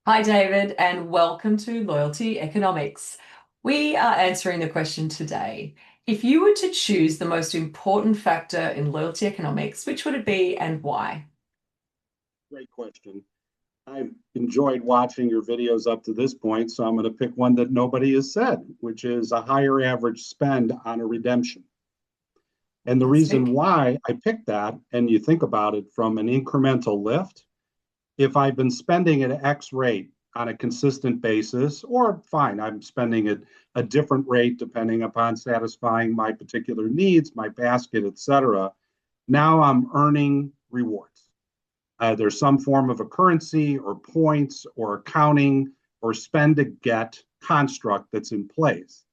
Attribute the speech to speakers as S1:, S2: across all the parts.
S1: Hi, David, and welcome to Loyalty Economics. We are answering the question today. If you were to choose the most important factor in loyalty economics, which would it be and why?
S2: Great question. I've enjoyed watching your videos up to this point, so I'm going to pick one that nobody has said, which is a higher average spend on a redemption. And the reason
S1: Fantastic.
S2: why I picked that, and you think about it from an incremental lift, if I've been spending at X rate on a consistent basis, or fine, I'm spending at a different rate depending upon satisfying my particular needs, my basket, etc. Now I'm earning rewards. There's some form of a currency or points or accounting or spend to get construct that's in place.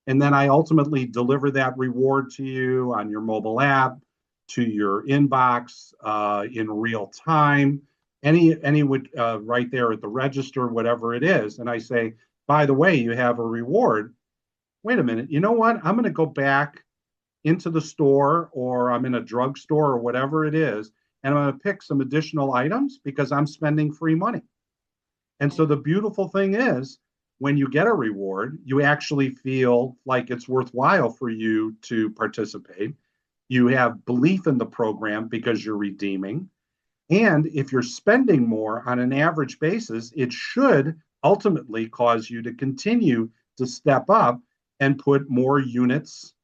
S2: And then I ultimately deliver that reward to you on your mobile app, to your inbox in real time, any would right there at the register, whatever it is. And I say, by the way, you have a reward. Wait a minute, you know what? I'm going to go back into the store or I'm in a drugstore or whatever it is, and I'm going to pick some additional items because I'm spending free money. And so the beautiful thing is, when you get a reward, you actually feel like it's worthwhile for you to participate. You have belief in the program because you're redeeming. And if you're spending more on an average basis, it should ultimately cause you to continue to step up and put more units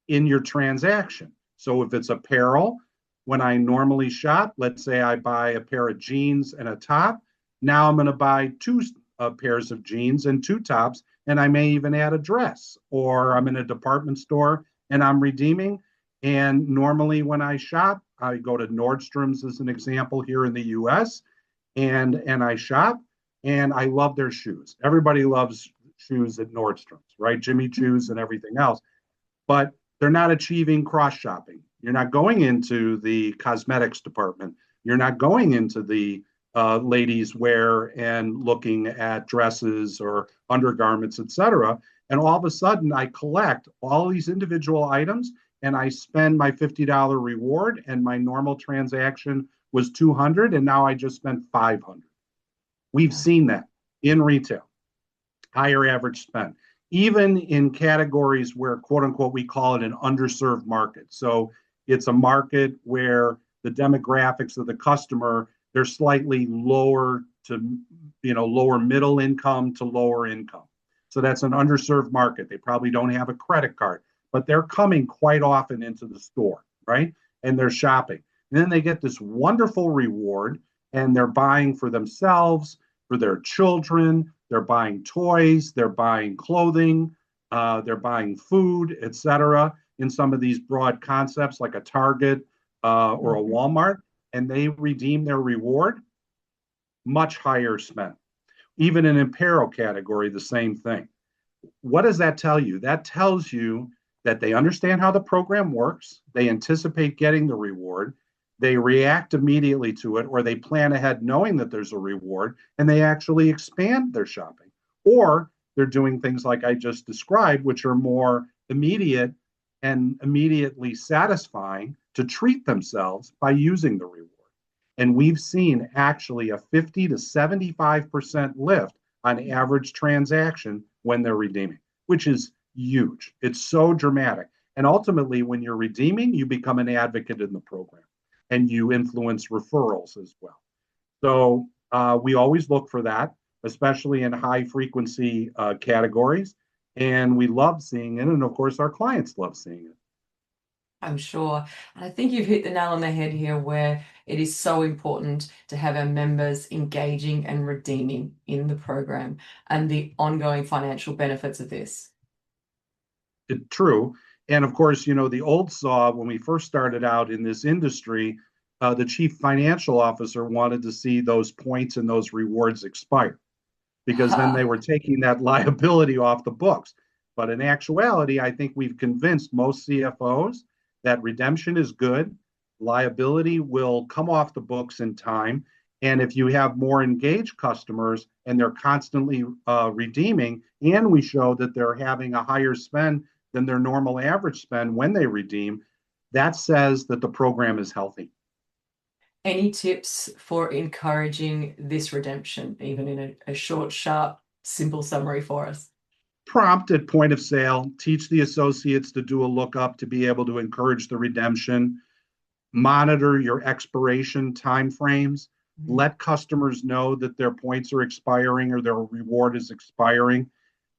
S2: in your transaction. So if it's apparel, when I normally shop, let's say I buy a pair of jeans and a top, now I'm going to buy two pairs of jeans and two tops, and I may even add a dress. Or I'm in a department store and I'm redeeming. And normally when I shop, I go to Nordstrom's as an example here in the US, and I shop and I love their shoes. Everybody loves shoes at Nordstrom's, right? Jimmy Choo's and everything else. But they're not achieving cross shopping. You're not going into the cosmetics department. You're not going into the ladies' wear and looking at dresses or undergarments, etc. And all of a sudden, I collect all these individual items and I spend my $50 reward, and my normal transaction was 200, and now I just spent 500. We've
S1: Yeah.
S2: seen that in retail, higher average spend, even in categories where, quote unquote, we call it an underserved market. So it's a market where the demographics of the customer, they're slightly lower to, lower middle income to lower income. So that's an underserved market. They probably don't have a credit card, but they're coming quite often into the store, right? And they're shopping. And then they get this wonderful reward and they're buying for themselves, for their children, they're buying toys, they're buying clothing, they're buying food, etc. In some of these broad concepts like a Target or a
S1: Mhm.
S2: Walmart, and they redeem their reward, much higher spend. Even in apparel category, the same thing. What does that tell you? That tells you that they understand how the program works, they anticipate getting the reward, they react immediately to it, or they plan ahead knowing that there's a reward, and they actually expand their shopping. Or they're doing things like I just described, which are more immediate and immediately satisfying to treat themselves by using the reward. And we've seen actually a 50 to 75% lift on average transaction when they're redeeming, which is huge. It's so dramatic. And ultimately, when you're redeeming, you become an advocate in the program and you influence referrals as well. So we always look for that, especially in high frequency categories. And we love seeing it. And of course, our clients love seeing it.
S1: I'm sure. And I think you've hit the nail on the head here where it is so important to have our members engaging and redeeming in the program and the ongoing financial benefits of this.
S2: True. And of course, the old saw when we first started out in this industry, the chief financial officer wanted to see those points and those rewards expire because then they were taking that liability off the books. But in actuality, I think we've convinced most CFOs that redemption is good, liability will come off the books in time. And if you have more engaged customers and they're constantly redeeming, and we show that they're having a higher spend than their normal average spend when they redeem, that says that the program is healthy.
S1: Any tips for encouraging this redemption, even in a short, sharp, simple summary for us?
S2: Prompt at point of sale, teach the associates to do a lookup to be able to encourage the redemption, monitor your expiration timeframes,
S1: Mhm.
S2: let customers know that their points are expiring or their reward is expiring,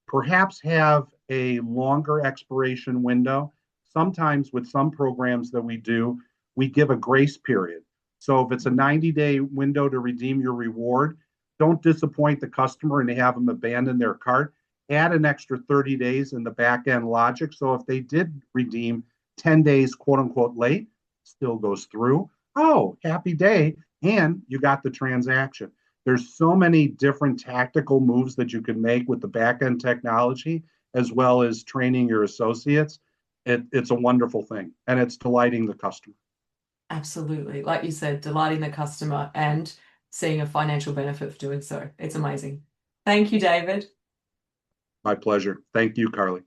S2: perhaps have a longer expiration window. Sometimes with some programs that we do, we give a grace period. So if it's a 90-day window to redeem your reward, don't disappoint the customer and have them abandon their cart. Add an extra 30 days in the back end logic. So if they did redeem 10 days, quote unquote, late, still goes through. Oh, happy day. And you got the transaction. There's so many different tactical moves that you can make with the back end technology, as well as training your associates. It's a wonderful thing, and it's delighting the customer.
S1: Absolutely. Like you said, delighting the customer and seeing a financial benefit for doing so. It's amazing. Thank you, David.
S2: My pleasure. Thank you, Carly.